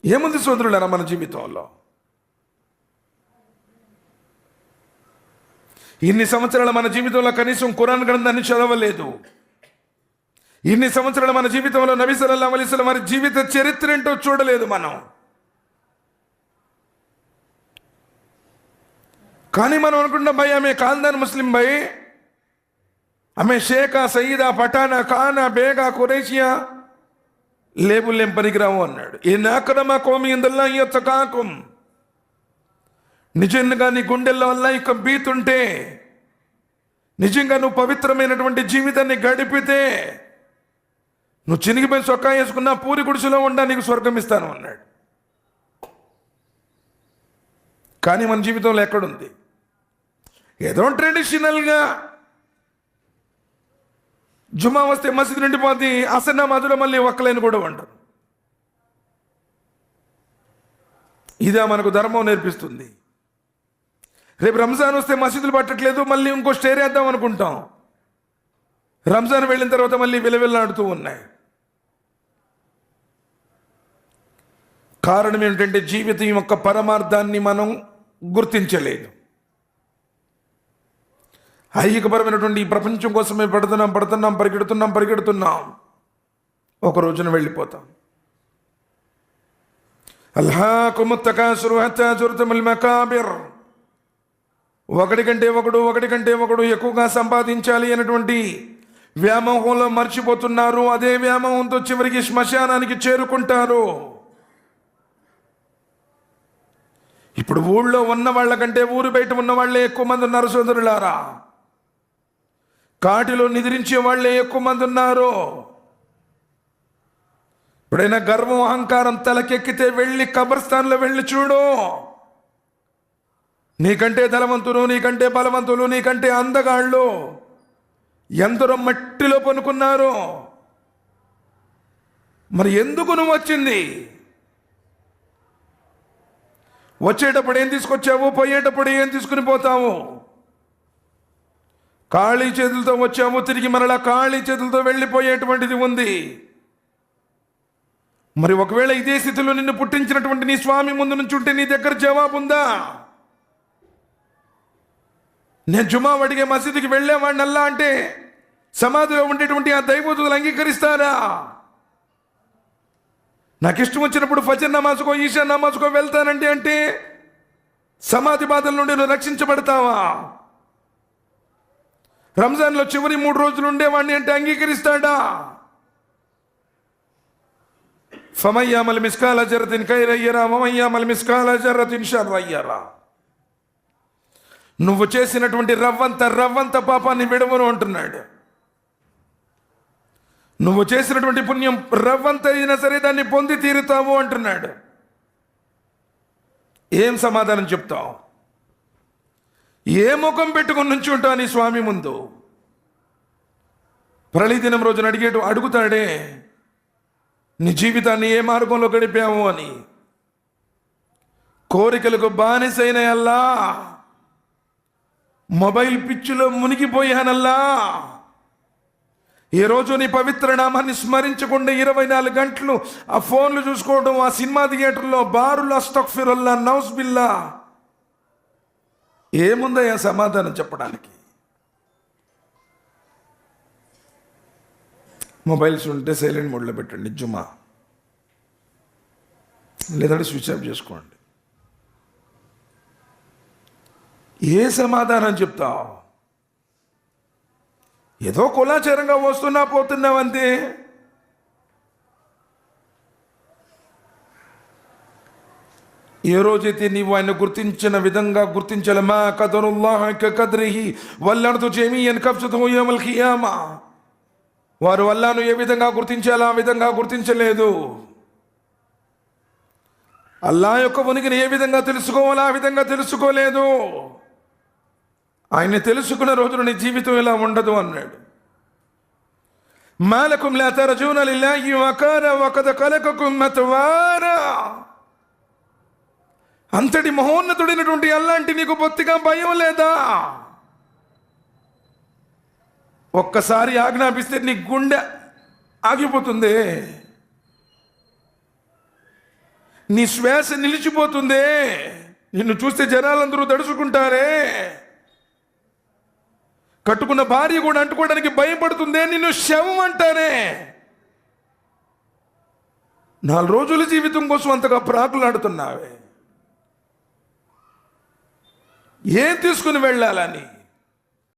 ఏముంది సోదరులారా మన జీవితంలో? ఇన్ని సంవత్సరాల మన జీవితంలో కనీసం ఖురాన్ గ్రంథాన్ని చదవలేదు. ఇన్ని సంవత్సరాల మన జీవితంలో నబీ సల్లల్లాహు అలైహి వసల్లం వారి జీవిత చరిత్ర ఏంటో చూడలేదు మనం. కానీ మనం అనుకుంటున్నాం, భయ్ ఆమె ఖాందాన్ ముస్లిం భయ్, ఆమె షేకా, సయీదా, పఠానా, ఖానా, బేగా, ఖురైషియా, లేబుల్లేం పనికిరావు అన్నాడు. ఇన్ అక్రమకుమ్ ఇందల్లాహి అత్కాకుమ్, నిజంగా నీ గుండెల్లో అల్లాహ్ యొక్క బీతుంటే, నిజంగా నువ్వు పవిత్రమైనటువంటి జీవితాన్ని గడిపితే, నువ్వు చినిగిపోయి చొక్కా వేసుకున్నా పూరి గుడిసెలో ఉండా నీకు స్వర్గం ఇస్తాను అన్నాడు. కానీ మన జీవితంలో ఎక్కడుంది? ఏదో ట్రెడిషనల్గా జుమా వస్తే మసీదు నిండిపోతే అసన్న మధులో మళ్ళీ ఒక్కలేని కూడా ఉండరు. ఇదే మనకు ధర్మం నేర్పిస్తుంది. రేపు రంజాన్ వస్తే మసీదులు పట్టట్లేదు, మళ్ళీ ఇంకో స్టేర్ వేద్దాం అనుకుంటాం. రంజాన్ వెళ్ళిన తర్వాత మళ్ళీ విలవిల్లాడుతూ ఉన్నాయి. కారణం ఏంటంటే జీవితం యొక్క పరమార్థాన్ని మనం గుర్తించలేదు. ఐహికపరమైనటువంటి ఈ ప్రపంచం కోసమే పరిగెడుతున్నాం. ఒక రోజున వెళ్ళిపోతాం. అల్హాకుముత్ తకాసురు హత్తా జుర్తుముల్ మకాబిర్, ఒకటి కంటే ఒకడు ఎక్కువగా సంపాదించాలి అనేటువంటి వ్యామోహంలో మర్చిపోతున్నారు. అదే వ్యామోహంతో చివరికి శ్మశానానికి చేరుకుంటారు. ఇప్పుడు ఊళ్ళో ఉన్న వాళ్ళకంటే ఊరు బయట ఉన్న వాళ్ళే ఎక్కువ మంది ఉన్నారు సోదరులారా. కాటిలో నిద్రించే వాళ్ళే ఎక్కువ మంది ఉన్నారు. ఎప్పుడైనా గర్వం, అహంకారం తలకెక్కితే వెళ్ళి కబర్స్థాన్లో వెళ్ళి చూడు. నీకంటే ధనవంతులు, నీకంటే బలవంతులు, నీకంటే అందగాళ్ళు ఎందరో మట్టిలో పనుకున్నారు. మరి ఎందుకు నువ్వు వచ్చింది? వచ్చేటప్పుడు ఏం తీసుకొచ్చావు, పోయేటప్పుడు ఏం తీసుకుని పోతావు? ఖాళీ చేతులతో వచ్చాము, తిరిగి మరలా ఖాళీ చేతులతో వెళ్ళిపోయేటువంటిది ఉంది. మరి ఒకవేళ ఇదే స్థితిలో నిన్ను పుట్టించినటువంటి నీ స్వామి ముందు నుంచి ఉంటే నీ దగ్గర జవాబు ఉందా? నేను జుమా అడిగే మసీదుకి వెళ్ళేవాడిని అల్లా అంటే సమాధిలో ఉండేటువంటి ఆ దైవదూతలు అంగీకరిస్తారా? నాకు ఇష్టం వచ్చినప్పుడు ఫజర్ నమాజుకో, ఈశా నమాజుకో వెళ్తానంటే అంటే సమాధి బాధల నుండి నువ్వు రక్షించబడతావా? రంజాన్లో చివరి 3 రోజులు ఉండేవాడిని అంటే అంగీకరిస్తాడా? ఫమయ్యామల్ మిస్కాల జర్రతిన్ ఖైరయ్యరా వమయ్యామల్ మిస్కాల జర్రతిన్ షర్రయ్యరా. నువ్వు చేసినటువంటి రవ్వంత పాపాన్ని విడవను అంటున్నాడు. నువ్వు చేసినటువంటి పుణ్యం రవ్వంత అయినా సరే దాన్ని పొంది తీరుతావు అంటున్నాడు. ఏం సమాధానం చెప్తావు? ఏ ముఖం పెట్టుకుని నుంచి ఉంటావు నీ స్వామి ముందు? ప్రళయదినం రోజున అడుగుతాడే నీ జీవితాన్ని ఏ మార్గంలో గడిపాము అని. కోరికలకు బానిసైన అల్లా, మొబైల్ పిచ్చిలో మునిగిపోయానల్లా, ఏ రోజు నీ పవిత్ర నామాన్ని స్మరించకుండా 24 గంటలు ఆ ఫోన్లు చూసుకోవడం, ఆ సినిమా థియేటర్లో బారులు, అస్తగ్ఫిరుల్లా, నౌజ్ బిల్లా, ఏముందయ్యా సమాధానం చెప్పడానికి? మొబైల్స్ ఉంటే సైలెంట్ మోడ్లో పెట్టండి జుమా, లేదంటే స్విచ్ ఆఫ్ చేసుకోండి. ఏ సమాధానం చెప్తావు? ఏదో కులాచారంగా వస్తున్నా పోతున్నావంతే. ఏ రోజైతే నీవు ఆయన గుర్తించిన విధంగా గుర్తించాలి, మా కదరుల్లాహ్ కద్రిహి వల్లర్దు జమీఅన్ కబ్జతుహు యౌమల్ ఖియామా, వారు అల్లాహ్ను ఏ విధంగా గుర్తించాలో ఆ విధంగా గుర్తించలేదు. అల్లాహ్ యొక్క ఉనికిని ఏ విధంగా తెలుసుకోవాలో ఆ విధంగా తెలుసుకోలేదు. ఆయన్ని తెలుసుకున్న రోజున నీ జీవితం ఇలా ఉండదు అన్నాడు. మాలకుం లా తర్జూన లిల్లాహి వకారా వఖద్ ఖలఖకుం అత్వారా. అంతటి మహోన్నతుడైనటువంటి అల్లాంటి నీకు బొత్తిగా భయం లేదా? ఒక్కసారి ఆజ్ఞాపిస్తే నీ గుండె ఆగిపోతుంది. నీ శ్వాస నిలిచిపోతుందే, నిన్ను చూస్తే జనాలందరూ దడుచుకుంటారే, కట్టుకున్న భార్య కూడా అంటుకోవడానికి భయపడుతుందే, నిన్ను శవం అంటారే. 4 రోజుల జీవితం కోసం అంతగా ప్రాకులాడుతున్నావే, ఏం తీసుకుని వెళ్ళాలని?